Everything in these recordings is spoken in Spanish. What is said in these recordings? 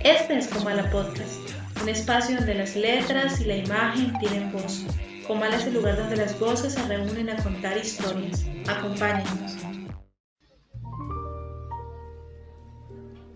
Este es Comala Podcast, un espacio donde las letras y la imagen tienen voz. Comala es el lugar donde las voces se reúnen a contar historias. Acompáñennos.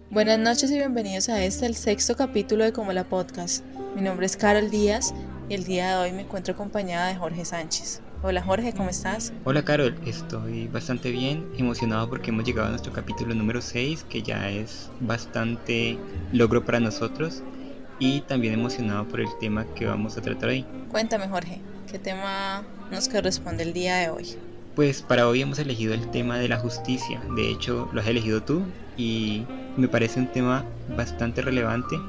Buenas noches y bienvenidos a el sexto capítulo de Comala Podcast. Mi nombre es Carol Díaz y el día de hoy me encuentro acompañada de Jorge Sánchez. Hola Jorge, ¿cómo estás? Hola Carol, estoy bastante bien, emocionado porque hemos llegado a nuestro capítulo número 6, que ya es bastante logro para nosotros, y también emocionado por el tema que vamos a tratar hoy. Cuéntame Jorge, ¿qué tema nos corresponde el día de hoy? Pues para hoy hemos elegido el tema de la justicia, de hecho lo has elegido tú y me parece un tema bastante relevante,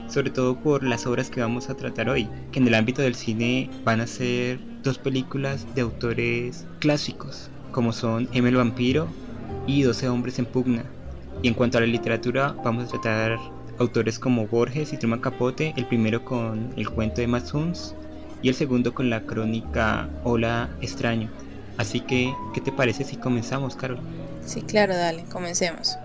sobre todo por las obras que vamos a tratar hoy, que en el ámbito del cine van a ser dos películas de autores clásicos, como son M el vampiro y 12 hombres en pugna. Y en cuanto a la literatura, vamos a tratar autores como Borges y Truman Capote, el primero con el cuento de Matt Huns y el segundo con la crónica Hola extraño. Así que, ¿qué te parece si comenzamos, Carol? Sí, claro, dale, comencemos.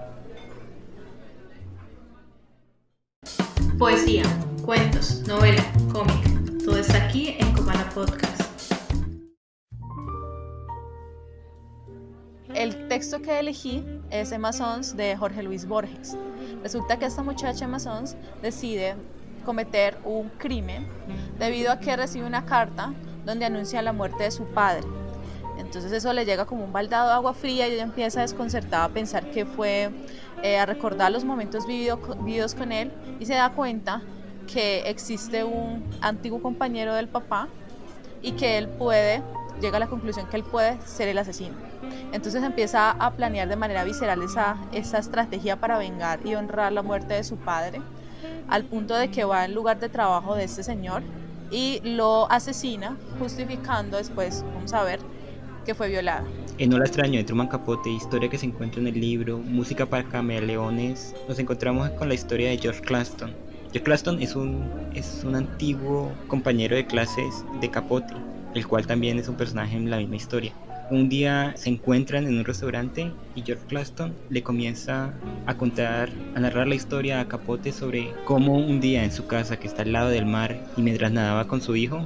Poesía, cuentos, novela, cómic. Todo está aquí en Comala Podcast. El texto que elegí es Emma Sons de Jorge Luis Borges. Resulta que esta muchacha Emma Sons decide cometer un crimen debido a que recibe una carta donde anuncia la muerte de su padre. Entonces eso le llega como un baldado de agua fría y ella empieza desconcertada a pensar que fue a recordar los momentos vividos con él y se da cuenta que existe un antiguo compañero del papá y que llega a la conclusión que él puede ser el asesino. Entonces empieza a planear de manera visceral esa estrategia para vengar y honrar la muerte de su padre, al punto de que va al lugar de trabajo de este señor y lo asesina, justificando después, vamos a ver, que fue violada. En Hola extraño de Truman Capote, historia que se encuentra en el libro Música para camaleones, nos encontramos con la historia de George Claston. George Claston es un antiguo compañero de clases de Capote, el cual también es un personaje en la misma historia. Un día se encuentran en un restaurante y George Claston le comienza a narrar la historia a Capote sobre cómo un día en su casa, que está al lado del mar, y mientras nadaba con su hijo,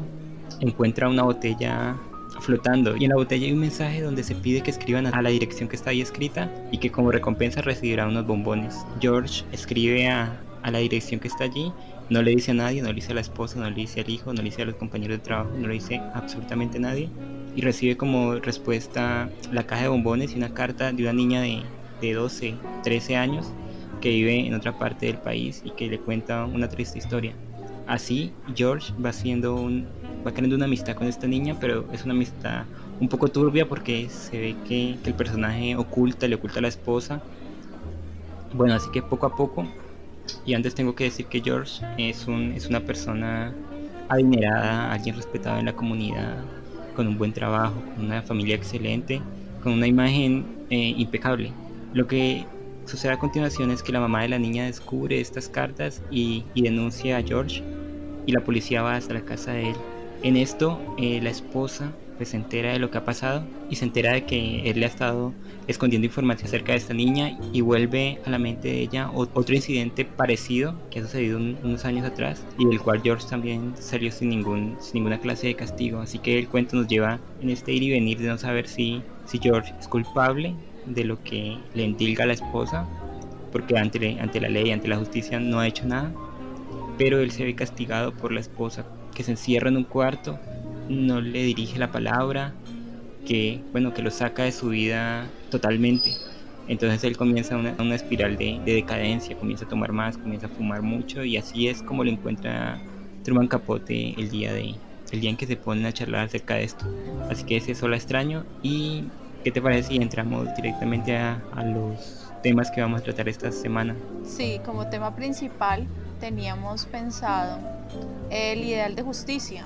encuentra una botella flotando y en la botella hay un mensaje donde se pide que escriban a la dirección que está ahí escrita y que como recompensa recibirá unos bombones. George escribe a la dirección que está allí, no le dice a nadie, no le dice a la esposa, no le dice al hijo, no le dice a los compañeros de trabajo, no le dice absolutamente a nadie, y recibe como respuesta la caja de bombones y una carta de una niña de 12, 13 años que vive en otra parte del país y que le cuenta una triste historia. Así George va creando una amistad con esta niña, pero es una amistad un poco turbia porque se ve que el personaje le oculta a la esposa. Bueno, así que poco a poco, y antes tengo que decir que George es una persona adinerada, alguien respetado en la comunidad, con un buen trabajo, con una familia excelente, con una imagen impecable. Lo que sucede a continuación es que la mamá de la niña descubre estas cartas y denuncia a George, y la policía va hasta la casa de él. En esto, la esposa pues se entera de lo que ha pasado y se entera de que él le ha estado escondiendo información acerca de esta niña, y vuelve a la mente de ella otro incidente parecido que ha sucedido unos años atrás y del cual George también salió sin ninguna clase de castigo. Así que el cuento nos lleva en este ir y venir de no saber si George es culpable de lo que le endilga a la esposa, porque ante la ley, ante la justicia no ha hecho nada, pero él se ve castigado por la esposa, que se encierra en un cuarto, no le dirige la palabra, que lo saca de su vida totalmente. Entonces él comienza una espiral de decadencia, comienza a tomar más, comienza a fumar mucho, y así es como lo encuentra Truman Capote el día en que se ponen a charlar acerca de esto. Así que ese es Hola extraño. ¿Y qué te parece si entramos directamente a los temas que vamos a tratar esta semana? Sí, como tema principal teníamos pensado el ideal de justicia.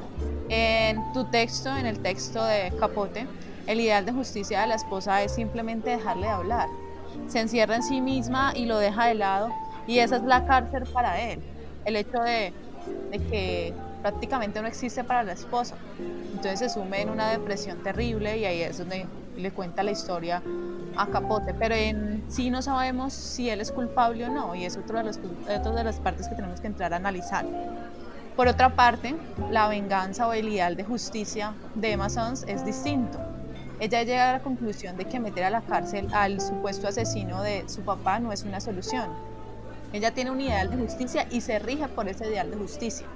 En tu texto, en el texto de Capote, el ideal de justicia de la esposa es simplemente dejarle de hablar. Se encierra en sí misma y lo deja de lado, y esa es la cárcel para él. El hecho de que prácticamente no existe para la esposa. Entonces se sume en una depresión terrible y ahí es donde le cuenta la historia a Capote, pero en sí no sabemos si él es culpable o no, y es otra de las partes que tenemos que entrar a analizar. Por otra parte, la venganza o el ideal de justicia de Emma Sons es distinto. Ella llega a la conclusión de que meter a la cárcel al supuesto asesino de su papá no es una solución. Ella tiene un ideal de justicia y se rige por ese ideal de justicia.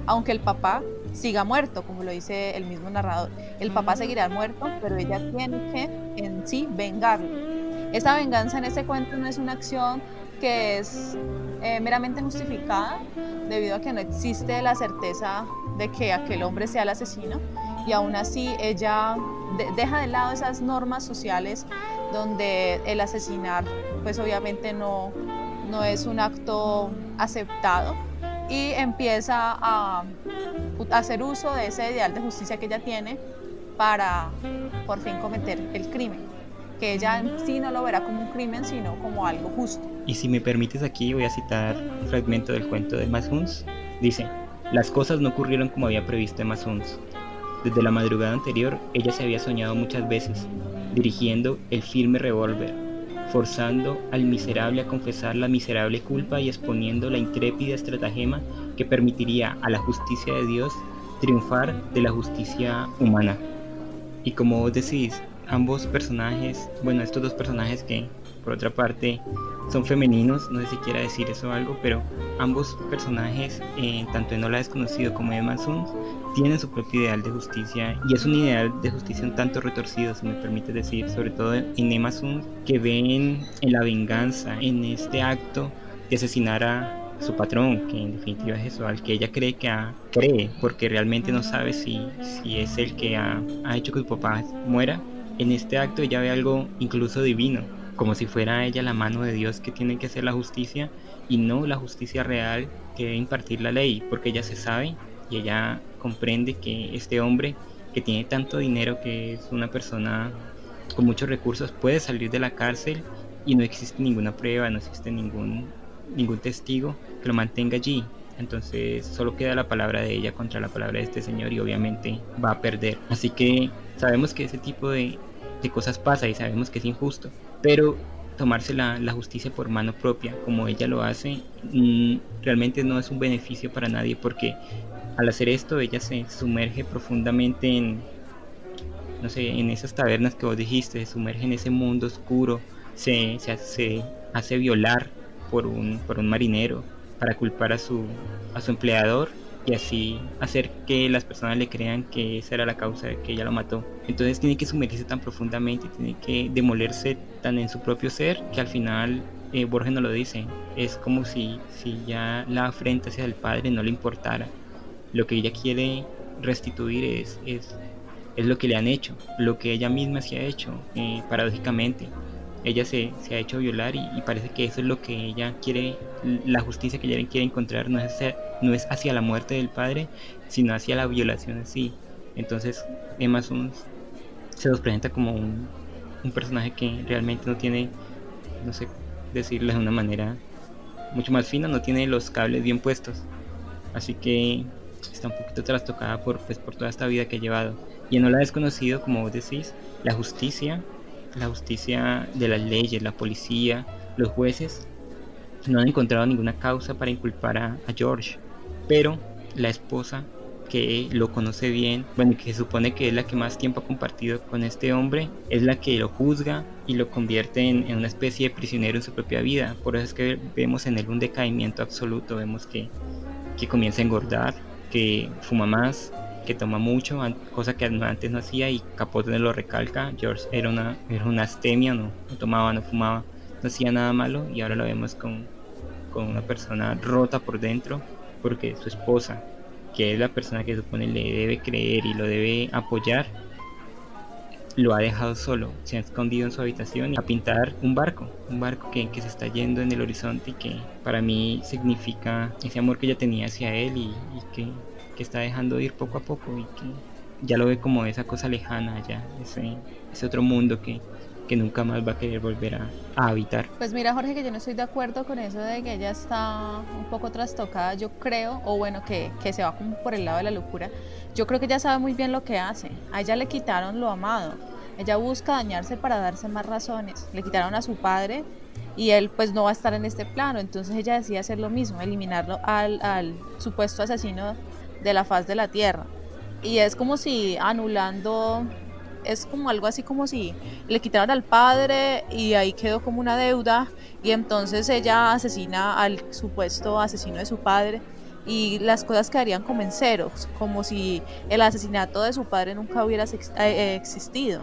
Aunque el papá siga muerto, como lo dice el mismo narrador, el papá seguirá muerto, pero ella tiene que en sí vengarlo. Esta venganza en este cuento no es una acción que es meramente justificada, debido a que no existe la certeza de que aquel hombre sea el asesino, y aún así ella deja de lado esas normas sociales donde el asesinar pues obviamente no es un acto aceptado, y empieza a hacer uso de ese ideal de justicia que ella tiene para por fin cometer el crimen, que ella en sí no lo verá como un crimen, sino como algo justo. Y si me permites, aquí voy a citar un fragmento del cuento de Emma Sons. Dice: las cosas no ocurrieron como había previsto Emma Sons. Desde la madrugada anterior, ella se había soñado muchas veces, dirigiendo el firme revólver, forzando al miserable a confesar la miserable culpa y exponiendo la intrépida estratagema que permitiría a la justicia de Dios triunfar de la justicia humana. Y como vos decís, ambos personajes, bueno, estos dos personajes que por otra parte son femeninos, no sé si quiera decir eso o algo, pero ambos personajes, tanto en Hola Desconocido como en Emma Sons, tienen su propio ideal de justicia, y es un ideal de justicia un tanto retorcido, si me permite decir, sobre todo en Emma Sons, que ven en la venganza, en este acto de asesinar a su patrón, que en definitiva es eso, al que ella cree, porque realmente no sabe si es el que ha hecho que su papá muera. En este acto ella ve algo incluso divino, como si fuera ella la mano de Dios que tiene que hacer la justicia, y no la justicia real que debe impartir la ley, porque ella se sabe y ella comprende que este hombre que tiene tanto dinero, que es una persona con muchos recursos, puede salir de la cárcel y no existe ninguna prueba, no existe ningún testigo que lo mantenga allí. Entonces solo queda la palabra de ella contra la palabra de este señor, y obviamente va a perder. Así que sabemos que ese tipo de cosas pasa y sabemos que es injusto, pero tomarse la justicia por mano propia, como ella lo hace, realmente no es un beneficio para nadie, porque al hacer esto ella se sumerge profundamente en, no sé, en esas tabernas que vos dijiste, se sumerge en ese mundo oscuro, se hace violar por un marinero para culpar a su empleador, y así hacer que las personas le crean que esa era la causa de que ella lo mató. Entonces tiene que sumergirse tan profundamente, tiene que demolerse tan en su propio ser, que al final, Borges nos lo dice, es como si ya la afrenta hacia el padre no le importara. Lo que ella quiere restituir es lo que le han hecho, lo que ella misma se ha hecho, paradójicamente. Ella se ha hecho violar, y parece que eso es lo que ella quiere, la justicia que ella quiere encontrar no es hacia la muerte del padre, sino hacia la violación en sí. Entonces Emma Sons se nos presenta como un personaje que realmente no tiene, no sé decirlo de una manera mucho más fina, no tiene los cables bien puestos, así que está un poquito trastocada por toda esta vida que ha llevado. Y en Hola Desconocido, como vos decís, la justicia de las leyes, la policía, los jueces no han encontrado ninguna causa para inculpar a George, pero la esposa, que lo conoce bien, bueno, que se supone que es la que más tiempo ha compartido con este hombre, es la que lo juzga y lo convierte en una especie de prisionero en su propia vida. Por eso es que vemos en él un decaimiento absoluto, vemos que comienza a engordar, que fuma más, que toma mucho, cosa que antes no hacía, y Capote nos lo recalca. George era una astemia, no tomaba, no fumaba, no hacía nada malo, y ahora lo vemos con una persona rota por dentro, porque su esposa, que es la persona que supone le debe creer y lo debe apoyar, lo ha dejado solo, se ha escondido en su habitación a pintar un barco que se está yendo en el horizonte, y que para mí significa ese amor que ella tenía hacia él, y que está dejando de ir poco a poco, y que ya lo ve como esa cosa lejana, ya ese otro mundo que nunca más va a querer volver a habitar. Pues mira, Jorge, que yo no estoy de acuerdo con eso de que ella está un poco trastocada. Yo creo, o bueno, que se va como por el lado de la locura. Yo creo que ella sabe muy bien lo que hace. A ella le quitaron lo amado. Ella busca dañarse para darse más razones. Le quitaron a su padre y él pues no va a estar en este plano, entonces ella decide hacer lo mismo, eliminarlo al supuesto asesino de la faz de la tierra. Y es como si anulando, es como algo así como si le quitaron al padre y ahí quedó como una deuda y entonces ella asesina al supuesto asesino de su padre y las cosas quedarían como en ceros, como si el asesinato de su padre nunca hubiera existido.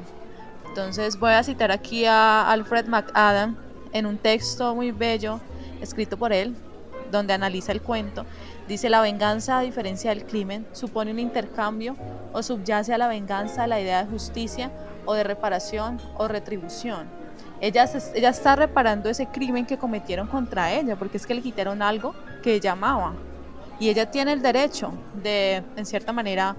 Entonces voy a citar aquí a Alfred McAdam en un texto muy bello escrito por él, donde analiza el cuento. Dice: la venganza, a diferencia del crimen, supone un intercambio o subyace a la venganza la idea de justicia o de reparación o retribución. Ella está reparando ese crimen que cometieron contra ella, porque es que le quitaron algo que ella amaba. Y ella tiene el derecho de, en cierta manera,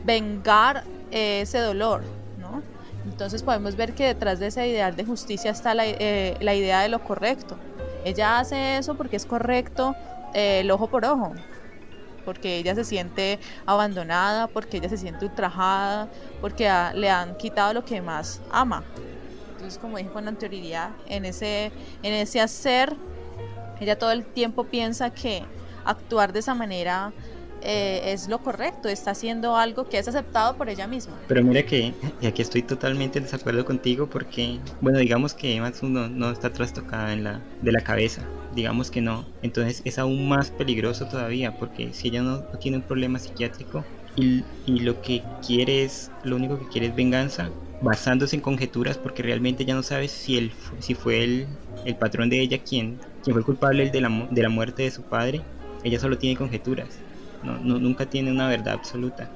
vengar ese dolor, ¿no? Entonces podemos ver que detrás de ese ideal de justicia está la idea de lo correcto. Ella hace eso porque es correcto, el ojo por ojo, porque ella se siente abandonada, porque ella se siente ultrajada, porque le han quitado lo que más ama. Entonces, como dije con anterioridad, en ese hacer, ella todo el tiempo piensa que actuar de esa manera es lo correcto, está haciendo algo que es aceptado por ella misma. Pero mira que, y aquí estoy totalmente en desacuerdo contigo porque, bueno, digamos que Emma Stone no está trastocada de la cabeza, digamos que no, entonces es aún más peligroso todavía porque si ella no tiene un problema psiquiátrico y lo único que quiere es venganza, basándose en conjeturas porque realmente ya no sabe si fue el patrón de ella quien fue el culpable de la muerte de su padre, ella solo tiene conjeturas. Nunca tiene una verdad absoluta.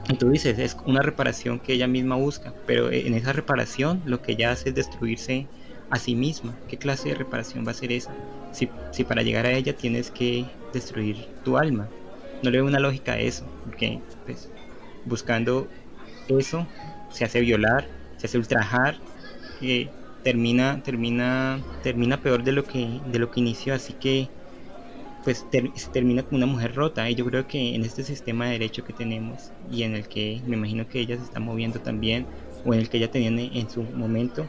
Y tú dices, es una reparación que ella misma busca, pero en esa reparación lo que ella hace es destruirse a sí misma. ¿Qué clase de reparación va a ser esa? Si para llegar a ella tienes que destruir tu alma. No le veo una lógica a eso, porque pues, buscando eso se hace violar, se hace ultrajar, termina peor de lo que inició, así que pues se termina con una mujer rota. Y yo creo que en este sistema de derecho que tenemos y en el que me imagino que ella se está moviendo también, o en el que ella tenía en su momento,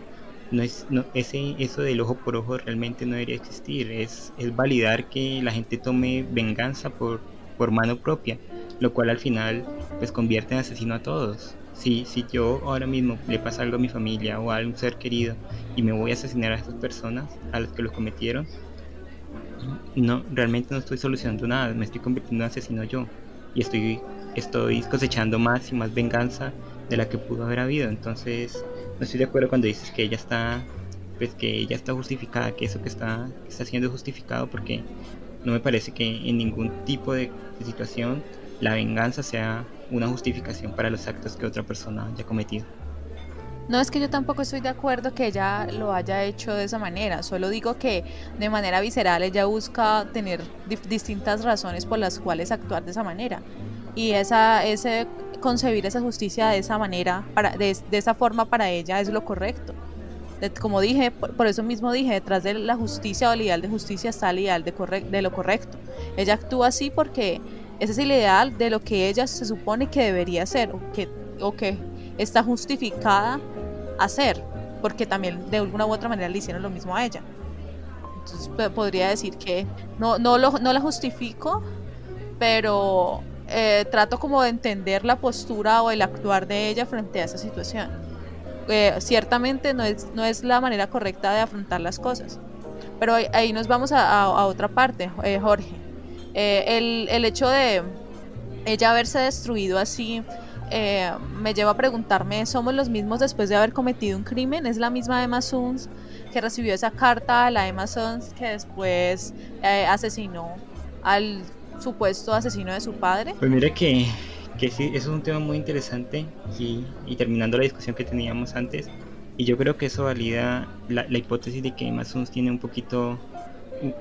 eso del ojo por ojo realmente no debería existir. Es validar que la gente tome venganza por mano propia, lo cual al final pues convierte en asesino a todos. Si yo ahora mismo le pasa algo a mi familia o a un ser querido y me voy a asesinar a esas personas, a las que lo cometieron, no, realmente no estoy solucionando nada, me estoy convirtiendo en asesino yo y estoy cosechando más y más venganza de la que pudo haber habido. Entonces no estoy de acuerdo cuando dices que ella está justificada, que eso que está siendo justificado, porque no me parece que en ningún tipo de situación la venganza sea una justificación para los actos que otra persona haya cometido. No, es que yo tampoco estoy de acuerdo que ella lo haya hecho de esa manera, solo digo que de manera visceral ella busca tener distintas razones por las cuales actuar de esa manera. Y ese concebir esa justicia de esa manera, de esa forma para ella es lo correcto. Como dije, por eso mismo dije, detrás de la justicia o el ideal de justicia está el ideal de lo correcto. Ella actúa así porque ese es el ideal de lo que ella se supone que debería hacer o que está justificada hacer, porque también de alguna u otra manera le hicieron lo mismo a ella. Entonces podría decir que no la justifico, pero trato como de entender la postura o el actuar de ella frente a esa situación. Ciertamente no es la manera correcta de afrontar las cosas, pero ahí nos vamos a otra parte, Jorge. El hecho de ella haberse destruido así me lleva a preguntarme, ¿somos los mismos después de haber cometido un crimen? ¿Es la misma Emma Suns que recibió esa carta, la Emma Suns que después asesinó al supuesto asesino de su padre? Pues mira que sí, eso es un tema muy interesante y terminando la discusión que teníamos antes, y yo creo que eso valida la hipótesis de que Emma Suns tiene un poquito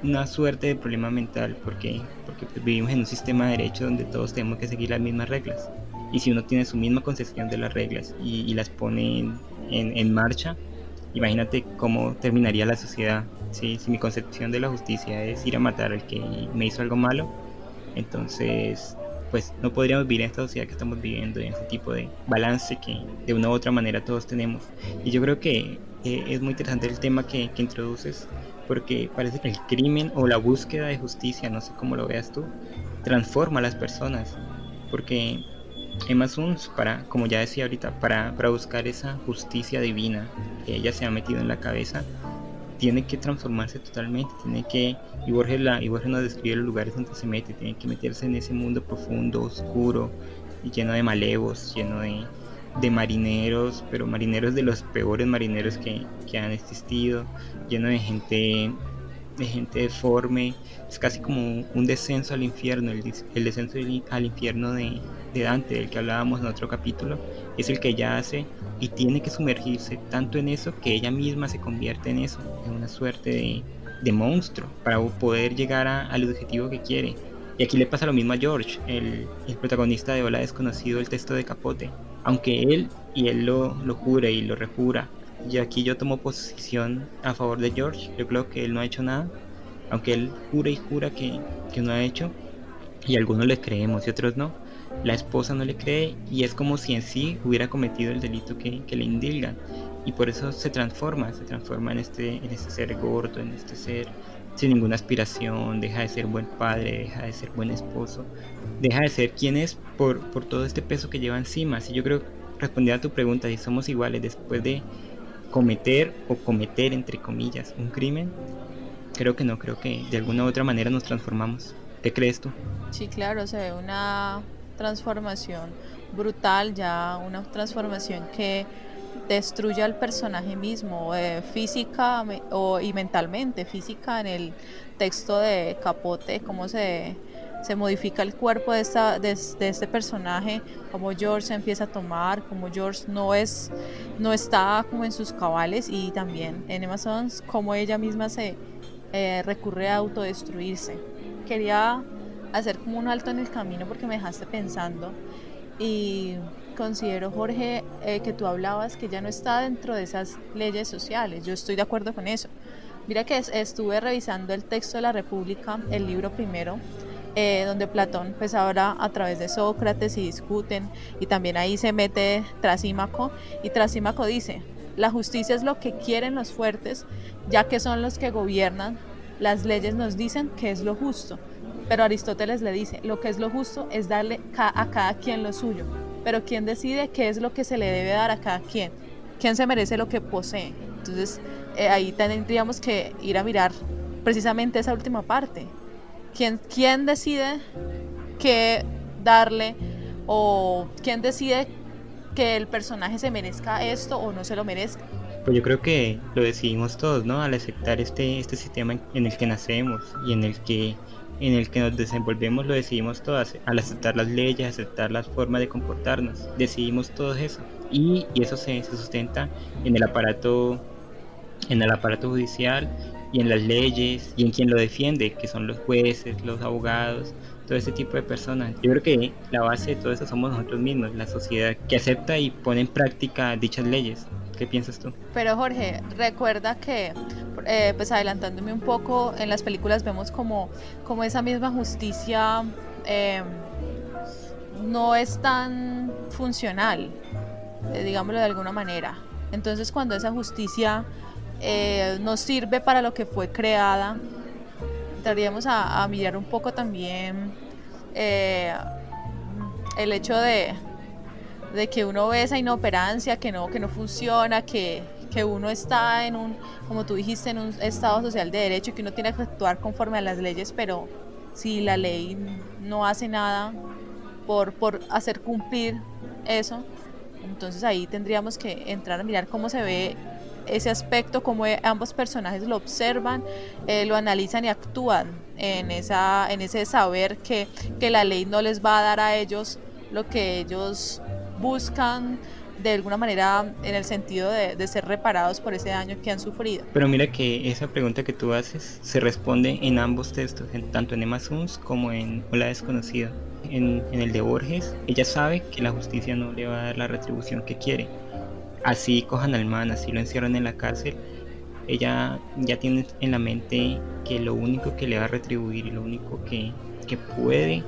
una suerte de problema mental porque pues vivimos en un sistema de derecho donde todos tenemos que seguir las mismas reglas, y si uno tiene su misma concepción de las reglas y las pone en marcha, imagínate cómo terminaría la sociedad. Si mi concepción de la justicia es ir a matar al que me hizo algo malo, entonces pues no podríamos vivir en esta sociedad que estamos viviendo, en ese tipo de balance que de una u otra manera todos tenemos. Y yo creo que es muy interesante el tema que introduces, porque parece que el crimen o la búsqueda de justicia, no sé cómo lo veas tú, transforma a las personas, porque Emma Suns, como ya decía ahorita, para buscar esa justicia divina que ella se ha metido en la cabeza, tiene que transformarse totalmente, y Borges nos describe los lugares donde se mete, tiene que meterse en ese mundo profundo, oscuro, y lleno de malevos, lleno de marineros, pero marineros de los peores marineros que han existido, lleno de gente deforme. Es casi como un descenso al infierno. El descenso al infierno de Dante, del que hablábamos en otro capítulo, es el que ella hace, y tiene que sumergirse tanto en eso que ella misma se convierte en eso, en una suerte de monstruo, para poder llegar al objetivo que quiere. Y aquí le pasa lo mismo a George, el protagonista de Hola Desconocido, el texto de Capote. Aunque él lo jura y lo rejura, y aquí yo tomo posición a favor de George. Yo creo que él no ha hecho nada, aunque él jura y jura que no ha hecho, y algunos le creemos y otros no. La esposa no le cree, y es como si en sí hubiera cometido el delito que le indilgan, y por eso se transforma en este ser gordo, en este ser sin ninguna aspiración, deja de ser buen padre, deja de ser buen esposo, deja de ser quien es por todo este peso que lleva encima. Así yo creo, respondiendo a tu pregunta, si somos iguales después de cometer entre comillas un crimen, creo que no, creo que de alguna u otra manera nos transformamos. ¿Qué crees tú? Sí, claro, se ve una transformación brutal, ya una transformación que destruye al personaje mismo, física y mentalmente. Física en el texto de Capote, cómo se modifica el cuerpo de este personaje, como George se empieza a tomar, como George no está como en sus cabales, y también en Emma Stones como ella misma se recurre a autodestruirse. Quería hacer como un alto en el camino porque me dejaste pensando, y considero, Jorge, que tú hablabas que ya no está dentro de esas leyes sociales. Yo estoy de acuerdo con eso. Mira que estuve revisando el texto de la República, el libro primero, donde Platón pues habla a través de Sócrates y discuten, y también ahí se mete Trasímaco, y Trasímaco dice: la justicia es lo que quieren los fuertes, ya que son los que gobiernan. Las leyes nos dicen qué es lo justo, pero Aristóteles le dice: lo que es lo justo es darle a cada quien lo suyo, pero ¿quién decide qué es lo que se le debe dar a cada quien? ¿Quién se merece lo que posee? Entonces ahí tendríamos que ir a mirar precisamente esa última parte. ¿Quién decide qué darle, o quién decide que el personaje se merezca esto o no se lo merezca? Pues yo creo que lo decidimos todos, ¿no? Al aceptar este sistema en el que nacemos y en el que nos desenvolvemos, lo decidimos todas. Al aceptar las leyes, aceptar las formas de comportarnos, decidimos todo eso. Y eso se sustenta en en el aparato judicial, y en las leyes, y en quien lo defiende, que son los jueces, los abogados, todo ese tipo de personas. Yo creo que la base de todo eso somos nosotros mismos, la sociedad que acepta y pone en práctica dichas leyes. ¿Qué piensas tú? Pero Jorge, recuerda que, pues adelantándome un poco, en las películas vemos como esa misma justicia no es tan funcional, digámoslo de alguna manera. Entonces, cuando esa justicia no sirve para lo que fue creada, entraríamos a mirar un poco también el hecho de que uno ve esa inoperancia, que no funciona, que uno está como tú dijiste, en un estado social de derecho, y que uno tiene que actuar conforme a las leyes, pero si la ley no hace nada por hacer cumplir eso, entonces ahí tendríamos que entrar a mirar cómo se ve ese aspecto, cómo ambos personajes lo observan, lo analizan y actúan en ese saber que la ley no les va a dar a ellos lo que ellos buscan, de alguna manera, en el sentido de ser reparados por ese daño que han sufrido. Pero mira que esa pregunta que tú haces se responde en ambos textos, tanto en Emma Suns como en Hola Desconocido. En el de Borges, ella sabe que la justicia no le va a dar la retribución que quiere. Así cojan al man, así lo encierran en la cárcel, ella ya tiene en la mente que lo único que le va a retribuir y lo único que puede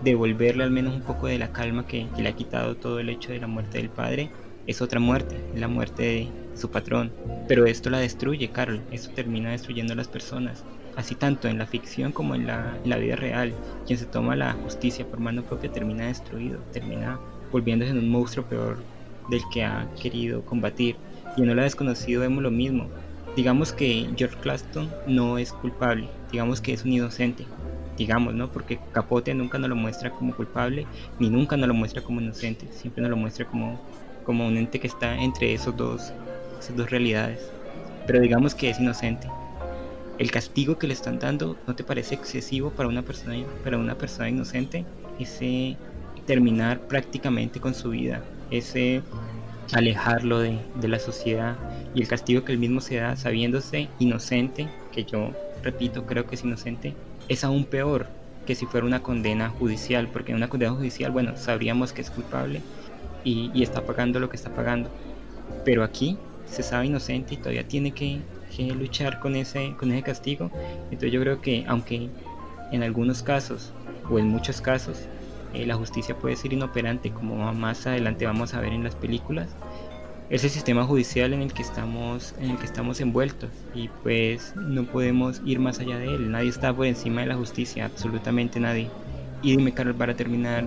devolverle al menos un poco de la calma que le ha quitado todo el hecho de la muerte del padre, es otra muerte, la muerte de su patrón. Pero esto la destruye, Carol, esto termina destruyendo a las personas, así tanto en la ficción como en la vida real. Quien se toma la justicia por mano propia termina destruido, termina volviéndose en un monstruo peor del que ha querido combatir. Y en Ola Desconocido vemos lo mismo. Digamos que George Claston no es culpable, digamos que es un inocente, digamos, ¿no? Porque Capote nunca nos lo muestra como culpable, ni nunca nos lo muestra como inocente, siempre nos lo muestra como un ente que está entre esas dos realidades. Pero digamos que es inocente. El castigo que le están dando, ¿no te parece excesivo para una persona inocente? Ese terminar prácticamente con su vida, ese alejarlo de la sociedad, y el castigo que él mismo se da sabiéndose inocente, que yo repito, creo que es inocente, es aún peor que si fuera una condena judicial, porque en una condena judicial, bueno, sabríamos que es culpable y está pagando lo que está pagando, pero aquí se sabe inocente y todavía tiene que luchar con ese castigo. Entonces yo creo que aunque en algunos casos o en muchos casos la justicia puede ser inoperante, como más adelante vamos a ver en las películas, es el sistema judicial en el que estamos envueltos, y pues no podemos ir más allá de él. Nadie está por encima de la justicia, absolutamente nadie. Y dime, Carol, para terminar,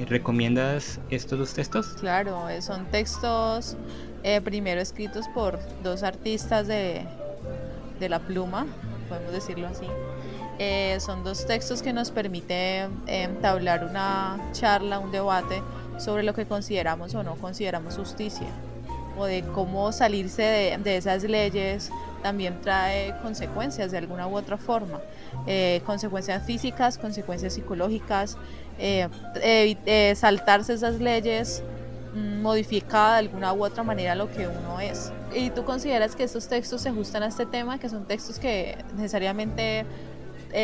¿recomiendas estos dos textos? Claro, son textos primero escritos por dos artistas de la pluma, podemos decirlo así. Son dos textos que nos permiten entablar una charla, un debate sobre lo que consideramos o no consideramos justicia, o de cómo salirse de esas leyes también trae consecuencias de alguna u otra forma, consecuencias físicas, consecuencias psicológicas, saltarse esas leyes modifica de alguna u otra manera lo que uno es. ¿Y tú consideras que estos textos se ajustan a este tema, que son textos que necesariamente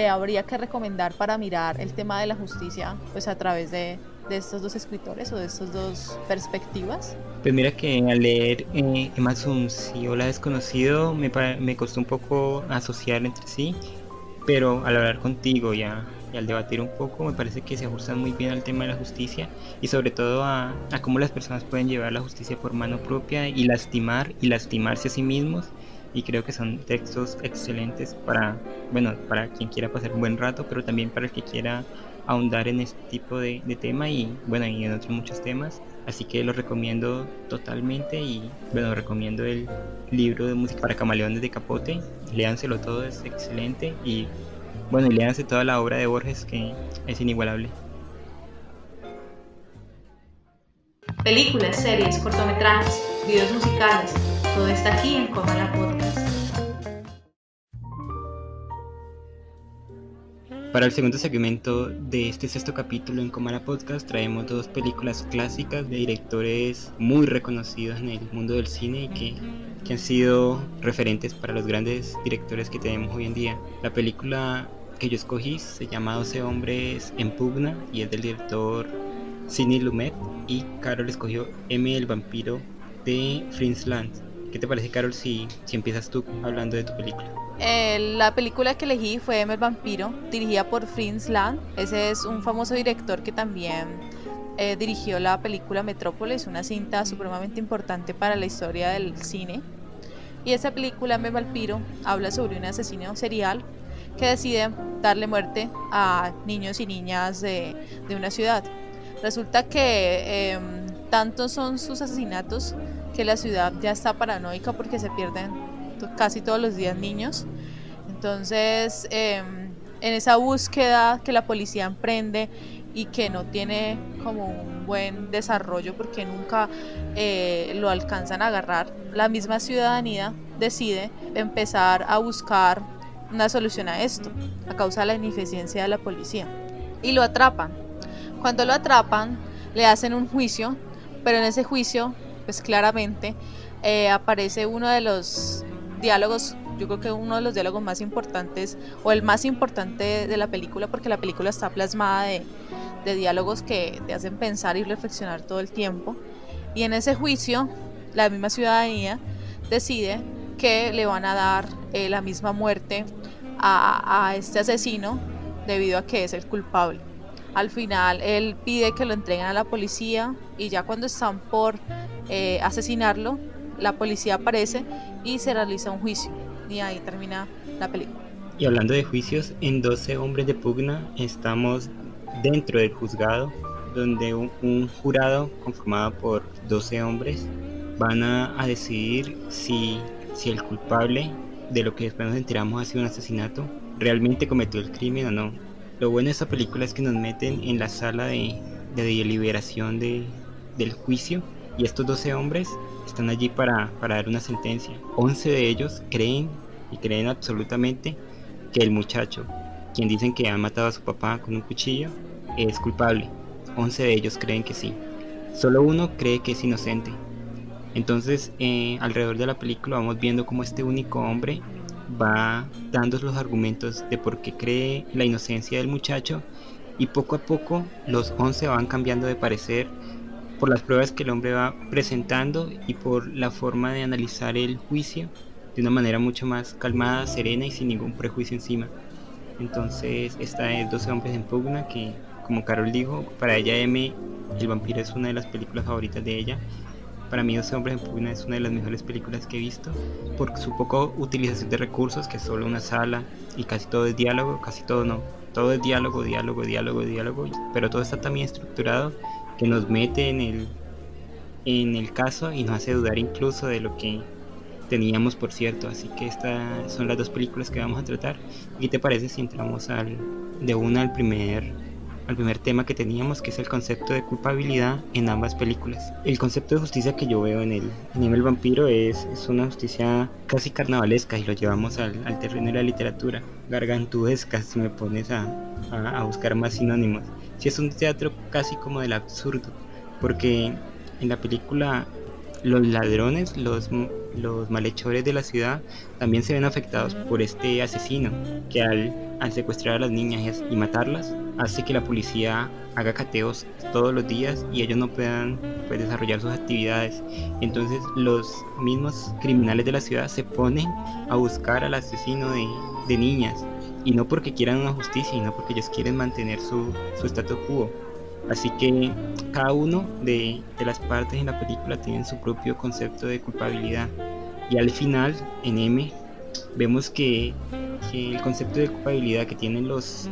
habría que recomendar para mirar el tema de la justicia pues a través de estos dos escritores o de estas dos perspectivas? Pues mira que al leer Emma Sums y Ola Desconocido me costó un poco asociar entre sí, pero al hablar contigo y al debatir un poco, me parece que se ajustan muy bien al tema de la justicia, y sobre todo a cómo las personas pueden llevar la justicia por mano propia y lastimarse a sí mismos. Y creo que son textos excelentes para quien quiera pasar un buen rato, pero también para el que quiera ahondar en este tipo de tema, y y en otros muchos temas. Así que lo recomiendo totalmente, y recomiendo el libro de música para camaleones de Capote. Léanselo todo, es excelente, y léanse toda la obra de Borges, que es inigualable. Películas, series, cortometrajes, videos musicales, todo está aquí en Comala Podcast. Para el segundo segmento de este sexto capítulo en Comala Podcast traemos dos películas clásicas de directores muy reconocidos en el mundo del cine y que han sido referentes para los grandes directores que tenemos hoy en día. La película que yo escogí se llama 12 hombres en pugna y es del director Sidney Lumet, y Carol escogió M el vampiro de Fritz Lang. ¿Qué te parece, Carol, si empiezas tú hablando de tu película? La película que elegí fue M el vampiro, dirigida por Fritz Lang. Ese es un famoso director que también dirigió la película Metrópolis, una cinta supremamente importante para la historia del cine. Y esa película, M el vampiro, habla sobre un asesino serial que decide darle muerte a niños y niñas de una ciudad. Resulta que tantos son sus asesinatos que la ciudad ya está paranoica porque se pierden casi todos los días niños. Entonces, en esa búsqueda que la policía emprende y que no tiene como un buen desarrollo porque nunca lo alcanzan a agarrar, la misma ciudadanía decide empezar a buscar una solución a esto, a causa de la ineficiencia de la policía, y lo atrapan. Cuando lo atrapan, le hacen un juicio, pero en ese juicio, pues claramente aparece uno de los diálogos, yo creo que uno de los diálogos más importantes, o el más importante de la película, porque la película está plasmada de diálogos que te hacen pensar y reflexionar todo el tiempo. Y en ese juicio, la misma ciudadanía decide que le van a dar la misma muerte a este asesino debido a que es el culpable. Al final él pide que lo entreguen a la policía y ya cuando están por asesinarlo, la policía aparece y se realiza un juicio. Y ahí termina la película. Y hablando de juicios, en 12 hombres de pugna estamos dentro del juzgado, donde un jurado conformado por 12 hombres van a decidir si el culpable de lo que después nos enteramos ha sido un asesinato, realmente cometió el crimen o no. Lo bueno de esta película es que nos meten en la sala de deliberación del juicio, y estos 12 hombres están allí para dar una sentencia. 11 de ellos creen, y creen absolutamente, que el muchacho, quien dicen que ha matado a su papá con un cuchillo, es culpable. 11 de ellos creen que sí. Solo uno cree que es inocente. Entonces, alrededor de la película vamos viendo cómo este único hombre va dando los argumentos de por qué cree la inocencia del muchacho, y poco a poco los 11 van cambiando de parecer por las pruebas que el hombre va presentando y por la forma de analizar el juicio de una manera mucho más calmada, serena y sin ningún prejuicio encima. Entonces, esta es 12 hombres en pugna, que, como Carol dijo, para ella M, El vampiro es una de las películas favoritas de ella. Para mí 12 hombres en pugna es una de las mejores películas que he visto, por su poca utilización de recursos, que es solo una sala y casi todo es diálogo, casi todo no, todo es diálogo, diálogo, diálogo, diálogo, pero todo está tan bien estructurado que nos mete en el caso y nos hace dudar incluso de lo que teníamos, por cierto. Así que estas son las dos películas que vamos a tratar. ¿Y qué te parece si entramos de una al primer tema que teníamos, que es el concepto de culpabilidad en ambas películas? El concepto de justicia que yo veo en el vampiro es una justicia casi carnavalesca, y lo llevamos al terreno de la literatura, gargantudesca si me pones a buscar más sinónimos. Si es un teatro casi como del absurdo, porque en la película los ladrones, los malhechores de la ciudad también se ven afectados por este asesino, que al secuestrar a las niñas y matarlas, hace que la policía haga cateos todos los días y ellos no puedan, pues, desarrollar sus actividades. Entonces los mismos criminales de la ciudad se ponen a buscar al asesino de niñas, y no porque quieran una justicia, sino porque ellos quieren mantener su status quo. Así que cada uno de las partes en la película tienen su propio concepto de culpabilidad. Y al final, en M, vemos que el concepto de culpabilidad que tienen los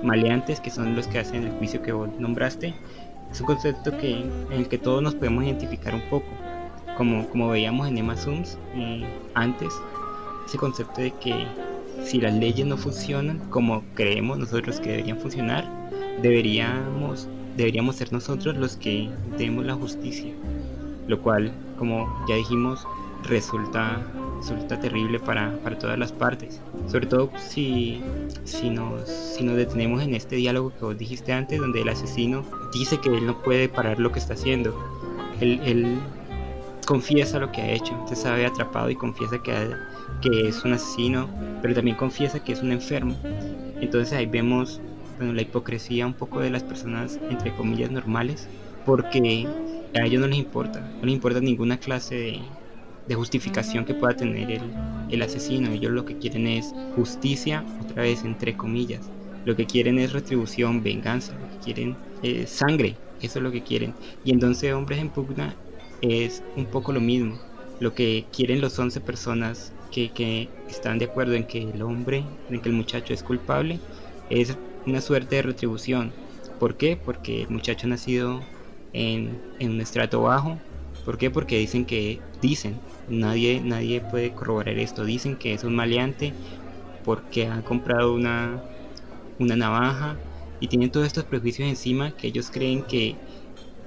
maleantes, que son los que hacen el juicio que vos nombraste, es un concepto en el que todos nos podemos identificar un poco. Como veíamos en Emma Sums antes, ese concepto de que si las leyes no funcionan como creemos nosotros que deberían funcionar, deberíamos ser nosotros los que demos la justicia, lo cual, como ya dijimos, resulta terrible para todas las partes, sobre todo si nos detenemos en este diálogo que vos dijiste antes, donde el asesino dice que él no puede parar lo que está haciendo. Él confiesa lo que ha hecho, se sabe atrapado y confiesa que es un asesino, pero también confiesa que es un enfermo. Entonces ahí vemos, bueno, la hipocresía un poco de las personas, entre comillas, normales, porque a ellos no les importa ninguna clase de justificación que pueda tener el asesino. Ellos lo que quieren es justicia, otra vez entre comillas. Lo que quieren es retribución, venganza, lo que quieren es sangre, eso es lo que quieren. Y entonces Hombres en Pugna es un poco lo mismo. Lo que quieren los 11 personas que están de acuerdo en que el muchacho es culpable, es una suerte de retribución. ¿Por qué? Porque el muchacho ha nacido en un estrato bajo. ¿Por qué? Porque dicen, nadie puede corroborar esto, dicen que es un maleante porque ha comprado una navaja, y tienen todos estos prejuicios encima, que ellos creen que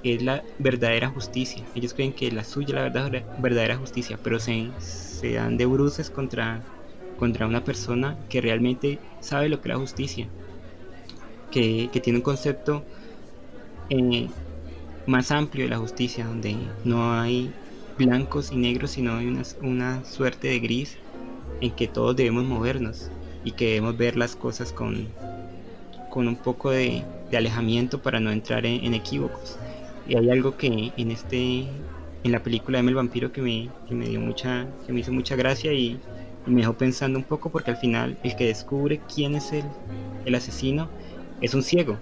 es la verdadera justicia. Ellos creen que la suya es la verdadera justicia, pero se dan de bruces contra una persona que realmente sabe lo que es la justicia, que tiene un concepto más amplio de la justicia, donde no hay blancos y negros, sino hay una suerte de gris en que todos debemos movernos y que debemos ver las cosas con un poco de alejamiento para no entrar en equívocos. Y hay algo que en la película de El vampiro que me hizo mucha gracia y me dejó pensando un poco, porque al final el que descubre quién es el asesino es un ciego.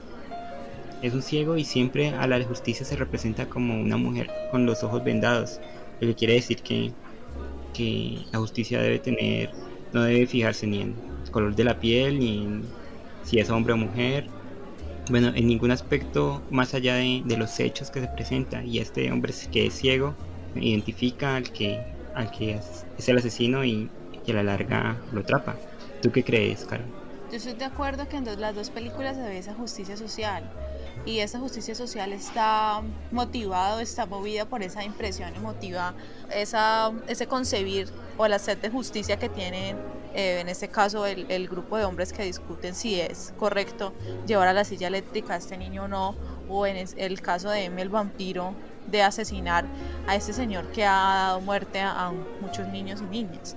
Es un ciego y siempre a la justicia se representa como una mujer con los ojos vendados, lo que quiere decir que la justicia no debe fijarse ni en el color de la piel, ni en si es hombre o mujer, bueno, en ningún aspecto más allá de los hechos que se presenta. Y este hombre que es ciego identifica al que es el asesino y a la larga lo atrapa. ¿Tú qué crees, Carol? Yo estoy de acuerdo que en las dos películas se ve esa justicia social y esa justicia social está motivado, está movida por esa impresión emotiva, ese concebir o la sed de justicia que tienen, en este caso el grupo de hombres que discuten si es correcto llevar a la silla eléctrica a este niño o no, o en el caso de M, el vampiro, de asesinar a este señor que ha dado muerte a muchos niños y niñas.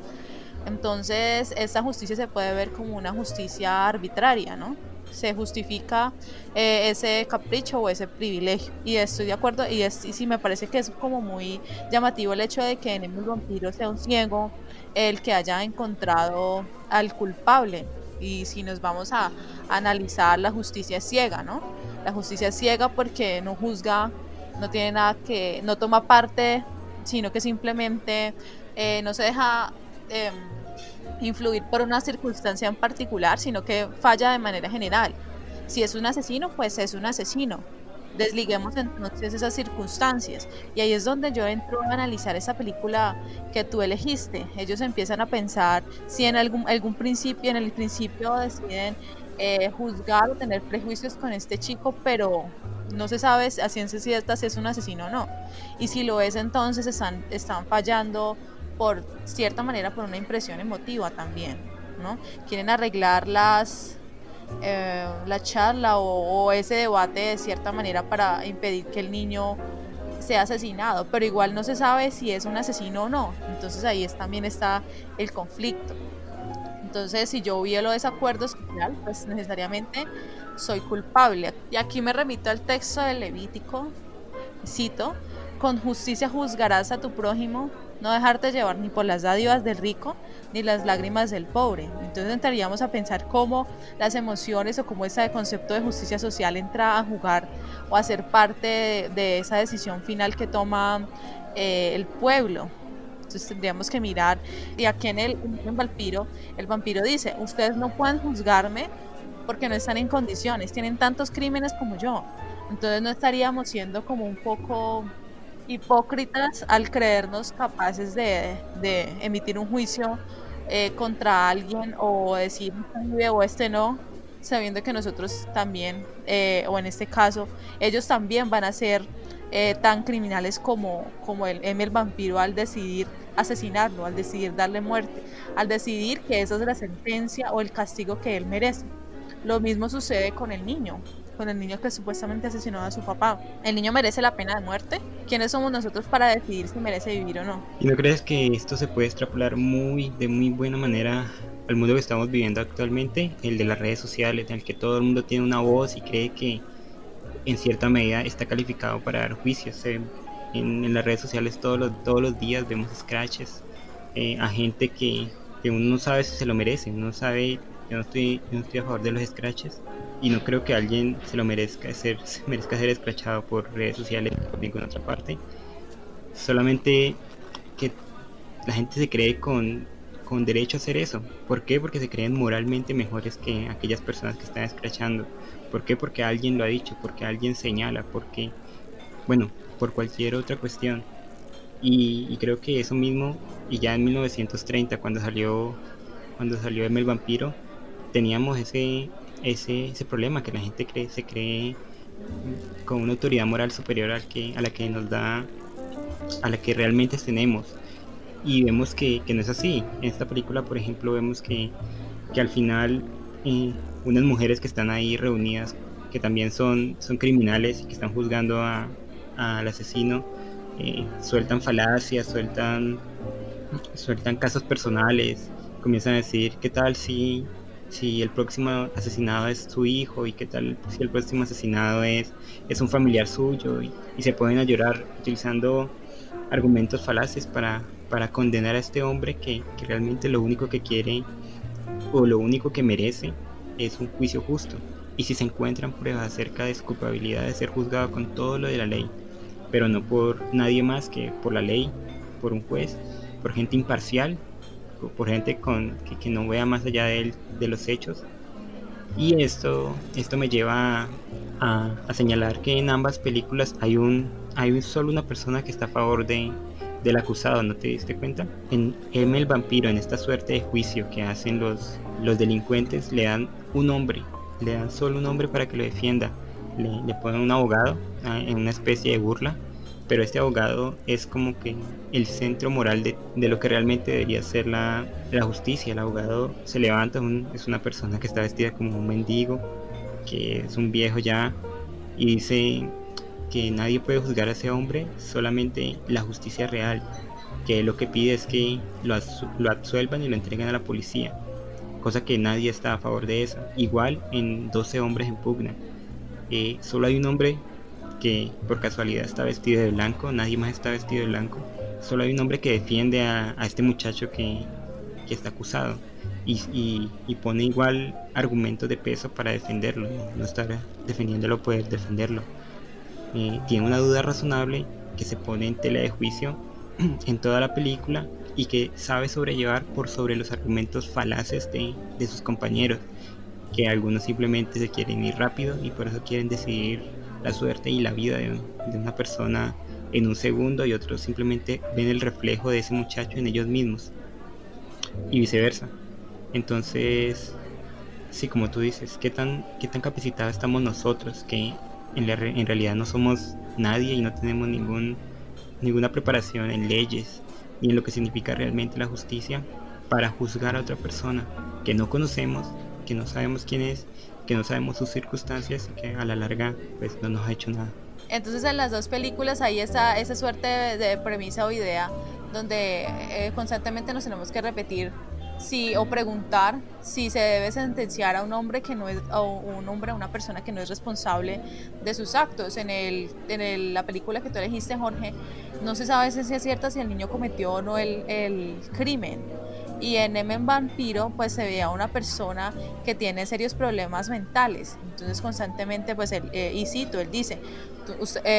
Entonces, esta justicia se puede ver como una justicia arbitraria, ¿no? Se justifica ese capricho o ese privilegio. Y estoy de acuerdo, y sí me parece que es como muy llamativo el hecho de que en el vampiro sea un ciego el que haya encontrado al culpable. Y si nos vamos a analizar, la justicia es ciega, ¿no? La justicia es ciega porque no juzga, no tiene nada que, no toma parte, sino que simplemente no se deja influir por una circunstancia en particular, sino que falla de manera general. Si es un asesino, pues es un asesino. Desliguemos entonces esas circunstancias. Y ahí es donde yo entro a analizar esa película que tú elegiste. Ellos empiezan a pensar si en algún principio, en el principio deciden juzgar o tener prejuicios con este chico, pero no se sabe a ciencia cierta si es un asesino o no. Y si lo es, entonces están fallando por cierta manera por una impresión emotiva también, ¿no? Quieren arreglar la charla o ese debate de cierta manera para impedir que el niño sea asesinado, pero igual no se sabe si es un asesino o no. Entonces ahí también está el conflicto. Entonces, si yo violo desacuerdo social, pues necesariamente soy culpable. Y aquí me remito al texto del Levítico, cito: con justicia juzgarás a tu prójimo, no dejarte llevar ni por las dádivas del rico, ni las lágrimas del pobre. Entonces entraríamos a pensar cómo las emociones o cómo ese concepto de justicia social entra a jugar o a ser parte de esa decisión final que toma el pueblo. Entonces tendríamos que mirar, y aquí en Vampiro, el vampiro dice: ustedes no pueden juzgarme porque no están en condiciones, tienen tantos crímenes como yo. Entonces no estaríamos siendo como un poco hipócritas al creernos capaces de emitir un juicio contra alguien o decir este vive o este no, sabiendo que nosotros también, o en este caso, ellos también van a ser tan criminales como el vampiro al decidir asesinarlo, al decidir darle muerte, al decidir que esa es la sentencia o el castigo que él merece. Lo mismo sucede con el niño que supuestamente asesinó a su papá. ¿El niño merece la pena de muerte? ¿Quiénes somos nosotros para decidir si merece vivir o no? ¿Y no crees que esto se puede extrapolar de muy buena manera al mundo que estamos viviendo actualmente, el de las redes sociales, en el que todo el mundo tiene una voz y cree que en cierta medida está calificado para dar juicios? En las redes sociales todos los días vemos scratches a gente que uno no sabe si se lo merece. Uno sabe, yo no estoy a favor de los scratches y no creo que alguien se merezca ser escrachado por redes sociales o por ninguna otra parte. Solamente que la gente se cree con derecho a hacer eso. ¿Por qué? Porque se creen moralmente mejores que aquellas personas que están escrachando. ¿Por qué? Porque alguien lo ha dicho, porque alguien señala, porque, bueno, por cualquier otra cuestión. Y creo que eso mismo, y ya en 1930, cuando salió M el vampiro, teníamos ese problema, que la gente se cree con una autoridad moral superior a la que realmente tenemos. Y vemos que no es así. En esta película, por ejemplo, vemos que al final unas mujeres que están ahí reunidas, que también son criminales y que están juzgando al asesino, sueltan falacias, sueltan casos personales, comienzan a decir: ¿qué tal si el próximo asesinado es su hijo? ¿Y qué tal si el próximo asesinado es un familiar suyo? Y se ponen a llorar utilizando argumentos falaces para condenar a este hombre que realmente lo único que quiere o lo único que merece es un juicio justo. y si se encuentran pruebas acerca de su culpabilidad, de ser juzgado con todo lo de la ley, pero no por nadie más que por la ley, por un juez, por gente imparcial, por gente que no vea más allá de los hechos. Y esto me lleva a señalar que en ambas películas hay solo una persona que está a favor del acusado, ¿no te diste cuenta? En M el vampiro, en esta suerte de juicio que hacen los delincuentes, le dan solo un hombre para que lo defienda. Le ponen un abogado en una especie de burla, pero este abogado es como que el centro moral de lo que realmente debería ser la justicia. El abogado se levanta, es una persona que está vestida como un mendigo, que es un viejo ya, y dice que nadie puede juzgar a ese hombre, solamente la justicia real, que lo que pide es que lo absuelvan y lo entreguen a la policía, cosa que nadie está a favor de eso. Igual en 12 hombres en pugna, solo hay un hombre que por casualidad está vestido de blanco, nadie más está vestido de blanco, solo hay un hombre que defiende a este muchacho que está acusado y pone igual argumentos de peso para defenderlo, no está defendiéndolo por defenderlo. Tiene una duda razonable que se pone en tela de juicio en toda la película y que sabe sobrellevar por sobre los argumentos falaces de sus compañeros, que algunos simplemente se quieren ir rápido y por eso quieren decidir la suerte y la vida de una persona en un segundo, y otros simplemente ven el reflejo de ese muchacho en ellos mismos y viceversa. Entonces, sí, como tú dices, qué tan capacitados estamos nosotros, que en realidad no somos nadie y no tenemos ninguna preparación en leyes ni en lo que significa realmente la justicia para juzgar a otra persona que no conocemos, que no sabemos quién es, que no sabemos sus circunstancias y que a la larga pues no nos ha hecho nada. Entonces en las dos películas hay esa suerte de premisa o idea donde constantemente nos tenemos que repetir o preguntar si se debe sentenciar a un hombre que no es, a un hombre, a una persona que no es responsable de sus actos. La película que tú elegiste, Jorge, no se sabe si es cierto si el niño cometió o no el crimen. Y en M en Vampiro pues se ve a una persona que tiene serios problemas mentales, entonces constantemente pues y cito, él dice: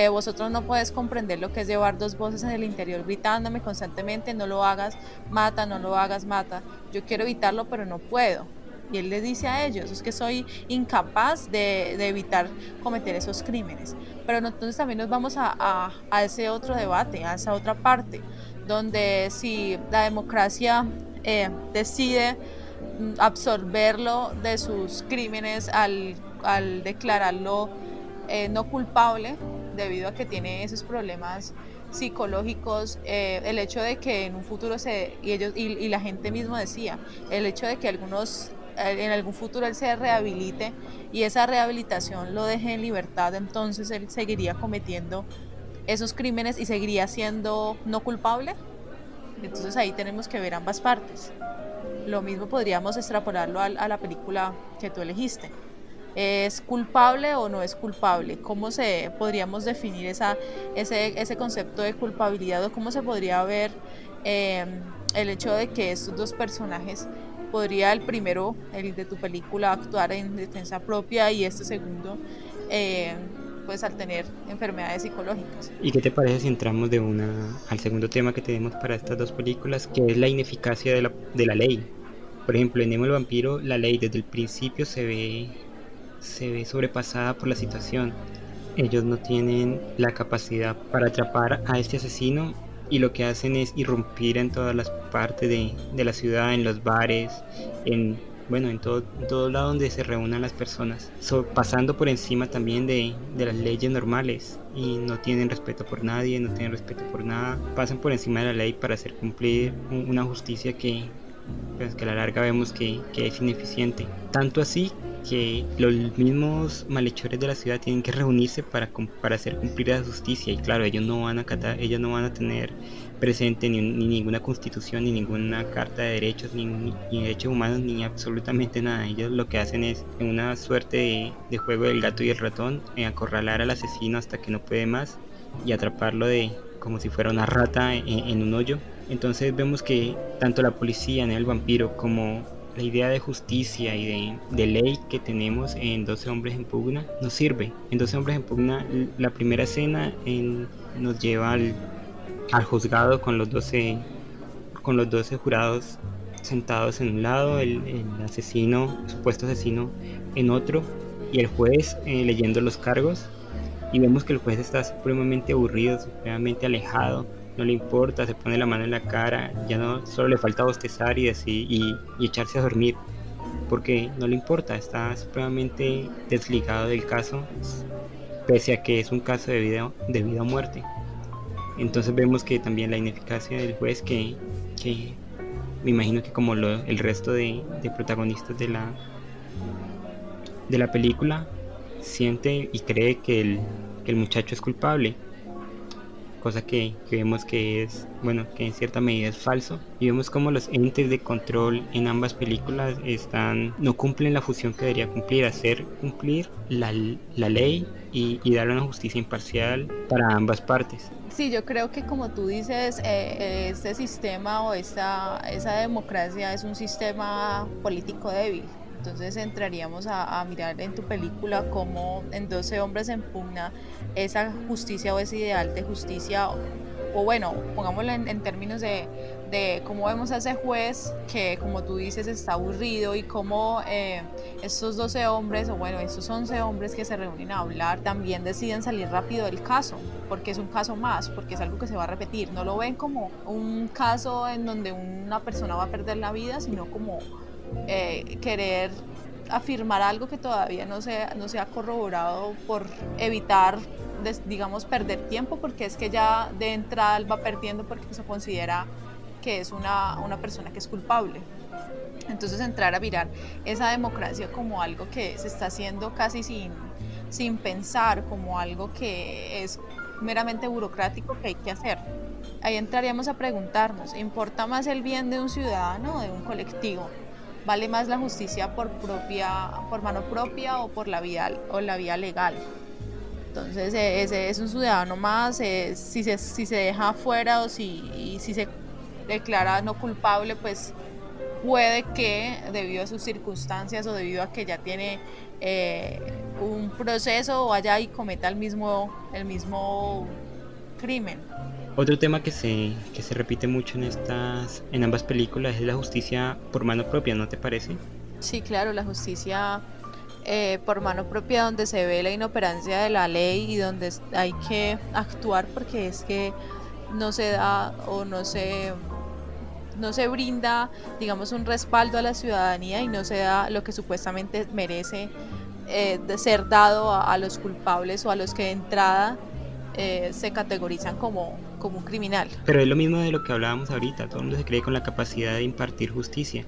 vosotros no podéis comprender lo que es llevar dos voces en el interior gritándome constantemente: no lo hagas, mata, no lo hagas, mata. Yo quiero evitarlo pero no puedo. Y él le dice a ellos: es que soy incapaz de evitar cometer esos crímenes. Pero entonces también nos vamos a ese otro debate, a esa otra parte, donde si la democracia decide absorberlo de sus crímenes al declararlo no culpable debido a que tiene esos problemas psicológicos, el hecho de que en un futuro y la gente misma decía, el hecho de que en algún futuro él se rehabilite y esa rehabilitación lo deje en libertad, entonces él seguiría cometiendo esos crímenes y seguiría siendo no culpable. Entonces ahí tenemos que ver ambas partes. Lo mismo podríamos extrapolarlo a la película que tú elegiste. ¿Es culpable o no es culpable? ¿Cómo podríamos definir ese concepto de culpabilidad, o cómo se podría ver el hecho de que estos dos personajes, podría el primero, el de tu película, actuar en defensa propia y este segundo pues al tener enfermedades psicológicas? ¿Y qué te parece si entramos al segundo tema que tenemos para estas dos películas, que es la ineficacia de la ley? Por ejemplo, en Nemo el vampiro, la ley desde el principio se ve sobrepasada por la situación. Ellos no tienen la capacidad para atrapar a este asesino y lo que hacen es irrumpir en todas las partes de la ciudad, en los bares, en todo lado donde se reúnan las personas, pasando por encima también de las leyes normales, y no tienen respeto por nadie, no tienen respeto por nada, pasan por encima de la ley para hacer cumplir una justicia que a la larga vemos que es ineficiente. Tanto así que los mismos malhechores de la ciudad tienen que reunirse para hacer cumplir la justicia, y claro, ellos no van a tener presente ni ninguna constitución, ni ninguna carta de derechos, ni derechos humanos, ni absolutamente nada. Ellos lo que hacen es, en una suerte de juego del gato y el ratón, acorralar al asesino hasta que no puede más y atraparlo como si fuera una rata en un hoyo. Entonces vemos que tanto la policía en el vampiro como la idea de justicia y de ley que tenemos en 12 hombres en pugna no sirve. En 12 hombres en pugna, la primera escena nos lleva al juzgado con los 12 jurados sentados en un lado, el asesino, supuesto asesino en otro, y el juez leyendo los cargos. Y vemos que el juez está supremamente aburrido, supremamente alejado, no le importa, se pone la mano en la cara, ya no solo le falta bostezar y echarse a dormir, porque no le importa, está supremamente desligado del caso, pese a que es un caso de vida o muerte. Entonces vemos que también la ineficacia del juez, que me imagino que como el resto de protagonistas de la película, siente y cree que el muchacho es culpable, cosa que vemos que es, bueno, que en cierta medida es falso. Y vemos como los entes de control en ambas películas no cumplen la función que debería cumplir, hacer cumplir la ley y dar una justicia imparcial para ambas partes. Sí, yo creo que como tú dices, este sistema o esa democracia es un sistema político débil. Entonces entraríamos a mirar en tu película cómo en 12 hombres en pugna esa justicia o ese ideal de justicia, o bueno, pongámoslo en términos de cómo vemos a ese juez que, como tú dices, está aburrido, y cómo estos 12 hombres, o bueno, estos 11 hombres que se reúnen a hablar, también deciden salir rápido del caso, porque es un caso más, porque es algo que se va a repetir. No lo ven como un caso en donde una persona va a perder la vida, sino como querer afirmar algo que todavía no se ha corroborado, por evitar, digamos, perder tiempo, porque es que ya de entrada él va perdiendo porque se considera que es una persona que es culpable. Entonces entrar a mirar esa democracia como algo que se está haciendo casi sin pensar, como algo que es meramente burocrático que hay que hacer. Ahí entraríamos a preguntarnos, ¿importa más el bien de un ciudadano o de un colectivo? ¿Vale más la justicia por mano propia o por la vía legal? Entonces ese es un ciudadano más, si se deja afuera o si se declara no culpable, pues puede que debido a sus circunstancias o debido a que ya tiene un proceso, vaya y cometa el mismo crimen. Otro tema que se repite mucho en ambas películas es la justicia por mano propia, ¿no te parece? Sí, claro, la justicia por mano propia, donde se ve la inoperancia de la ley y donde hay que actuar porque es que no se da o no se brinda, digamos, un respaldo a la ciudadanía, y no se da lo que supuestamente merece de ser dado a los culpables o a los que de entrada se categorizan como un criminal. Pero es lo mismo de lo que hablábamos ahorita, todo el mundo se cree con la capacidad de impartir justicia.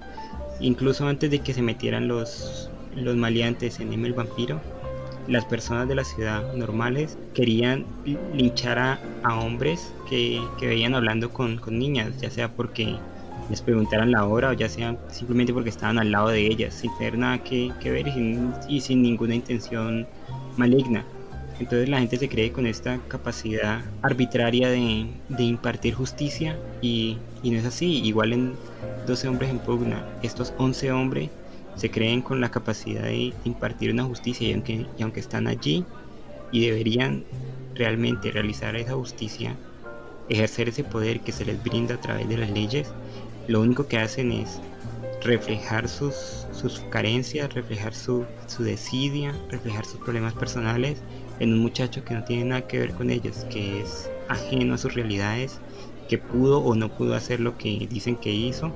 Incluso antes de que se metieran los maleantes en Emma el vampiro, las personas de la ciudad normales querían linchar a hombres que veían hablando con niñas, ya sea porque les preguntaran la hora o ya sea simplemente porque estaban al lado de ellas, sin tener nada que ver y sin ninguna intención maligna. Entonces la gente se cree con esta capacidad arbitraria de impartir justicia y no es así. Igual en 12 hombres en pugna, estos 11 hombres se creen con la capacidad de impartir una justicia, y aunque están allí y deberían realmente realizar esa justicia, ejercer ese poder que se les brinda a través de las leyes, lo único que hacen es reflejar sus carencias, reflejar su desidia, reflejar sus problemas personales en un muchacho que no tiene nada que ver con ellos, que es ajeno a sus realidades, que pudo o no pudo hacer lo que dicen que hizo,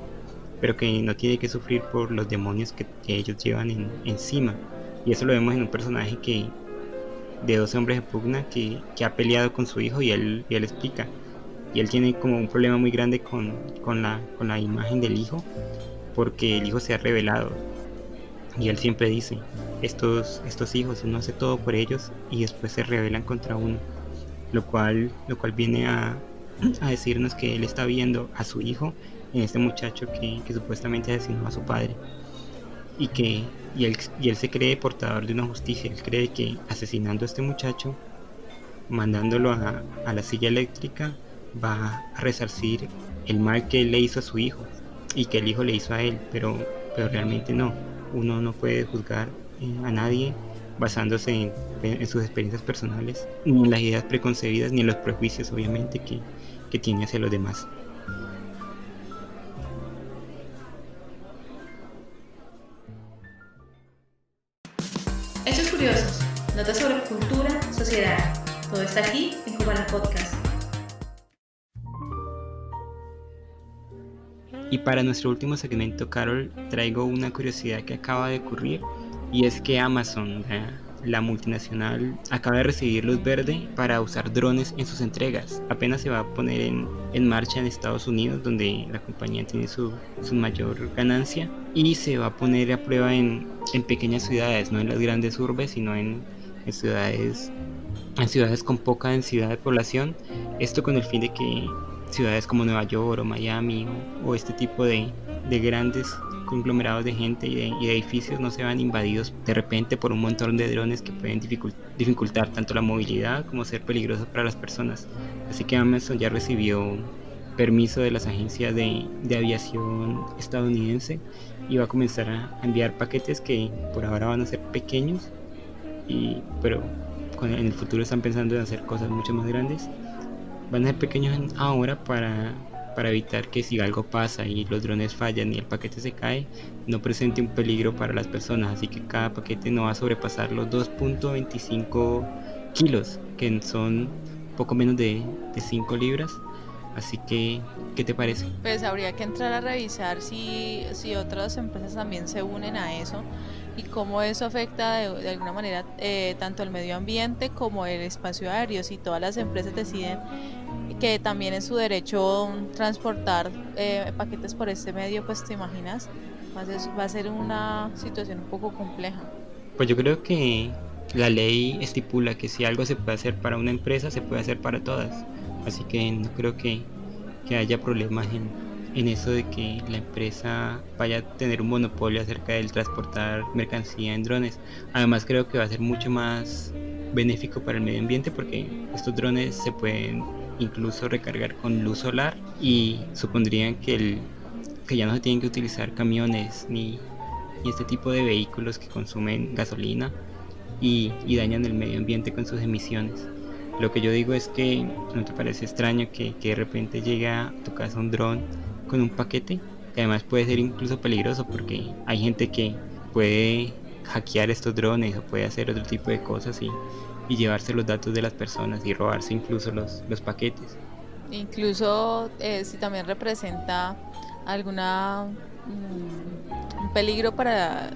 pero que no tiene que sufrir por los demonios que ellos llevan encima. Y eso lo vemos en un personaje de 12 hombres en pugna que ha peleado con su hijo, y él explica. Y él tiene como un problema muy grande con la imagen del hijo, porque el hijo se ha revelado. Y él siempre dice, estos hijos, uno hace todo por ellos y después se rebelan contra uno. Lo cual viene a decirnos que él está viendo a su hijo en este muchacho que supuestamente asesinó a su padre. Y él se cree portador de una justicia. Él cree que asesinando a este muchacho, mandándolo a la silla eléctrica, va a resarcir el mal que él le hizo a su hijo y que el hijo le hizo a él, pero pero realmente no. Uno no puede juzgar a nadie basándose en sus experiencias personales, ni en las ideas preconcebidas, ni en los prejuicios, obviamente, que tiene hacia los demás. Hechos curiosos, notas sobre cultura, sociedad. Todo está aquí en Cubana Podcast. Y para nuestro último segmento, Carol, traigo una curiosidad que acaba de ocurrir, y es que Amazon, la multinacional, acaba de recibir luz verde para usar drones en sus entregas. Apenas se va a poner en marcha en Estados Unidos, donde la compañía tiene su mayor ganancia, y se va a poner a prueba en pequeñas ciudades, no en las grandes urbes, sino en ciudades con poca densidad de población. Esto con el fin de que ciudades como Nueva York o Miami o este tipo de grandes conglomerados de gente y de edificios no se van invadidos de repente por un montón de drones que pueden dificultar tanto la movilidad como ser peligrosos para las personas. Así que Amazon ya recibió permiso de las agencias de aviación estadounidense y va a comenzar a enviar paquetes que por ahora van a ser pequeños, pero en el futuro están pensando en hacer cosas mucho más grandes. Van a ser pequeños ahora para evitar que si algo pasa y los drones fallan y el paquete se cae, no presente un peligro para las personas. Así que cada paquete no va a sobrepasar los 2.25 kilos, que son poco menos de 5 libras. Así que, ¿qué te parece? Pues habría que entrar a revisar si otras empresas también se unen a eso y cómo eso afecta de alguna manera tanto el medio ambiente como el espacio aéreo. Si todas las empresas deciden que también es su derecho transportar paquetes por este medio, pues te imaginas, va a ser una situación un poco compleja. Pues yo creo que la ley estipula que si algo se puede hacer para una empresa, se puede hacer para todas. Así que no creo que haya problemas en eso de que la empresa vaya a tener un monopolio acerca del transportar mercancía en drones. Además creo que va a ser mucho más benéfico para el medio ambiente, porque estos drones se pueden incluso recargar con luz solar y supondrían que ya no se tienen que utilizar camiones ni este tipo de vehículos que consumen gasolina y dañan el medio ambiente con sus emisiones. Lo que yo digo es que ¿no te parece extraño que de repente llega a tu casa un dron con un paquete? Que además puede ser incluso peligroso, porque hay gente que puede hackear estos drones o puede hacer otro tipo de cosas y llevarse los datos de las personas y robarse incluso los paquetes. Incluso si también representa alguna un peligro para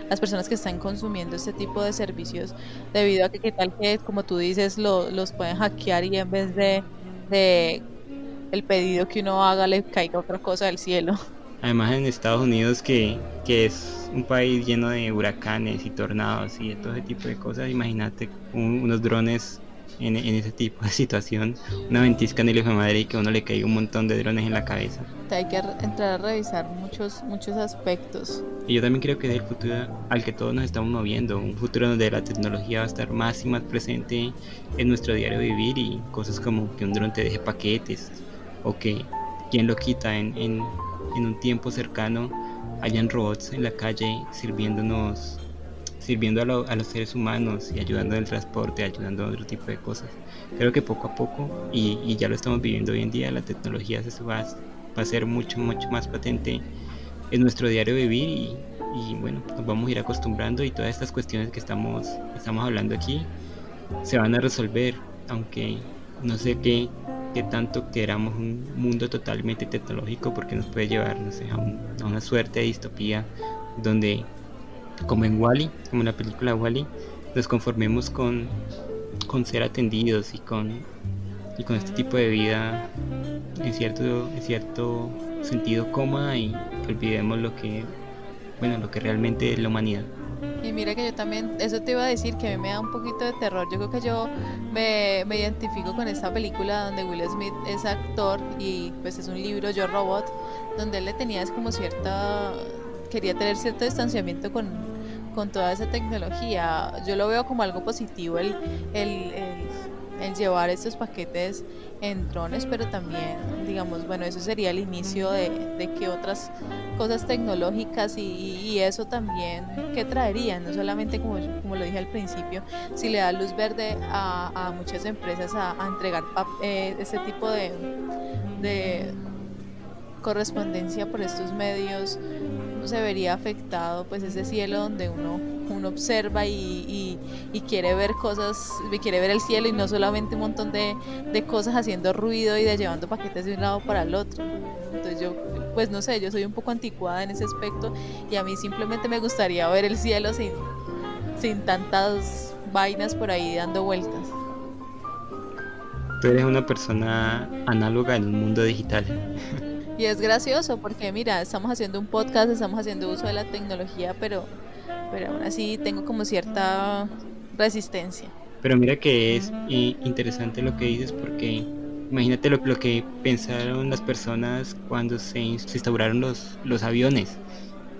las personas que están consumiendo este tipo de servicios, debido a que qué tal que, como tú dices, los pueden hackear y en vez de el pedido que uno haga le caiga otra cosa del cielo. Además en Estados Unidos, que es un país lleno de huracanes y tornados y de todo ese tipo de cosas, imagínate unos drones en ese tipo de situación, una ventisca en el hijo de madre y que a uno le caiga un montón de drones en la cabeza. Hay que entrar a revisar muchos aspectos. Y yo también creo que es el futuro al que todos nos estamos moviendo, un futuro donde la tecnología va a estar más y más presente en nuestro diario vivir, y cosas como que un dron te deje paquetes, o que quien lo quita en un tiempo cercano hayan robots en la calle sirviendo a los seres humanos y ayudando en el transporte, ayudando a otro tipo de cosas. Creo que poco a poco, y ya lo estamos viviendo hoy en día, la tecnología va a ser mucho más patente en nuestro diario vivir, y bueno, nos vamos a ir acostumbrando, y todas estas cuestiones que estamos hablando aquí se van a resolver, aunque no sé qué tanto queramos un mundo totalmente tecnológico, porque nos puede llevar, no sé, a una suerte de distopía donde, como en Wall-E, como en la película Wall-E, nos conformemos con ser atendidos y con este tipo de vida en cierto sentido cómoda, y olvidemos lo que realmente es la humanidad. Y mira que yo también, eso te iba a decir, que a mí me da un poquito de terror. Yo creo que yo me identifico con esta película donde Will Smith es actor y pues es un libro, Yo Robot, donde él le tenía quería tener cierto distanciamiento con toda esa tecnología. Yo lo veo como algo positivo, el el llevar estos paquetes en drones, pero también, digamos, bueno, eso sería el inicio de que otras cosas tecnológicas y eso también, ¿qué traerían? No solamente como lo dije al principio, si le da luz verde a muchas empresas a entregar este tipo de correspondencia por estos medios, se vería afectado pues ese cielo donde uno observa y quiere ver cosas, y quiere ver el cielo y no solamente un montón de cosas haciendo ruido y de llevando paquetes de un lado para el otro. Entonces yo, pues no sé, yo soy un poco anticuada en ese aspecto y a mí simplemente me gustaría ver el cielo sin tantas vainas por ahí dando vueltas. Tú eres una persona análoga en un mundo digital. Y es gracioso porque mira, estamos haciendo un podcast, estamos haciendo uso de la tecnología, pero aún así tengo como cierta resistencia. Pero mira que es interesante lo que dices porque imagínate lo que pensaron las personas cuando se instauraron los aviones,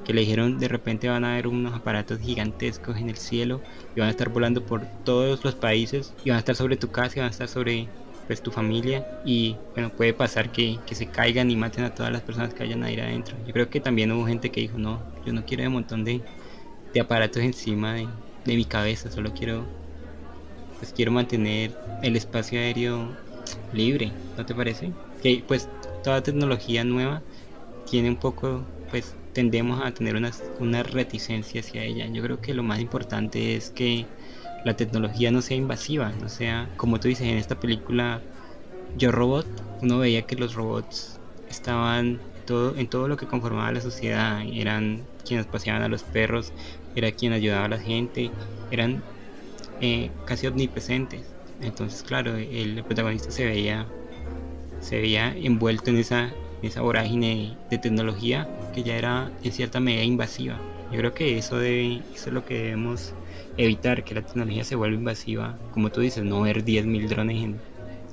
que le dijeron de repente van a haber unos aparatos gigantescos en el cielo y van a estar volando por todos los países y van a estar sobre tu casa y van a estar sobre pues tu familia y bueno, puede pasar que se caigan y maten a todas las personas que hayan ahí adentro. Yo creo que también hubo gente que dijo, no, yo no quiero un montón de aparatos encima de mi cabeza, solo quiero mantener el espacio aéreo libre, ¿no te parece? Que pues toda tecnología nueva tiene un poco, pues tendemos a tener una reticencia hacia ella. Yo creo que lo más importante es que la tecnología no sea invasiva, no sea, como tú dices en esta película Yo Robot, uno veía que los robots estaban en todo lo que conformaba la sociedad, eran quienes paseaban a los perros, era quien ayudaba a la gente, eran casi omnipresentes. Entonces, claro, el protagonista se veía envuelto en esa vorágine de tecnología que ya era en cierta medida invasiva. Yo creo que eso es lo que debemos evitar, que la tecnología se vuelva invasiva. Como tú dices, no ver 10.000 drones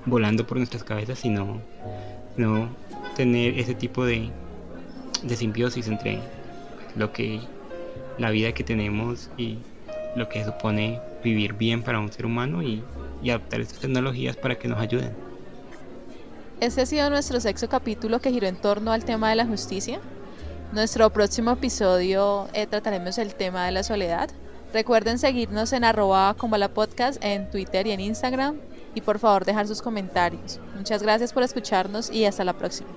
volando por nuestras cabezas, sino no tener ese tipo de simbiosis entre lo que la vida que tenemos y lo que supone vivir bien para un ser humano y adaptar estas tecnologías para que nos ayuden. Este ha sido nuestro sexto capítulo que giró en torno al tema de la justicia. Nuestro próximo episodio trataremos el tema de la soledad. Recuerden seguirnos en @combalapodcast en Twitter y en Instagram y por favor dejar sus comentarios. Muchas gracias por escucharnos y hasta la próxima.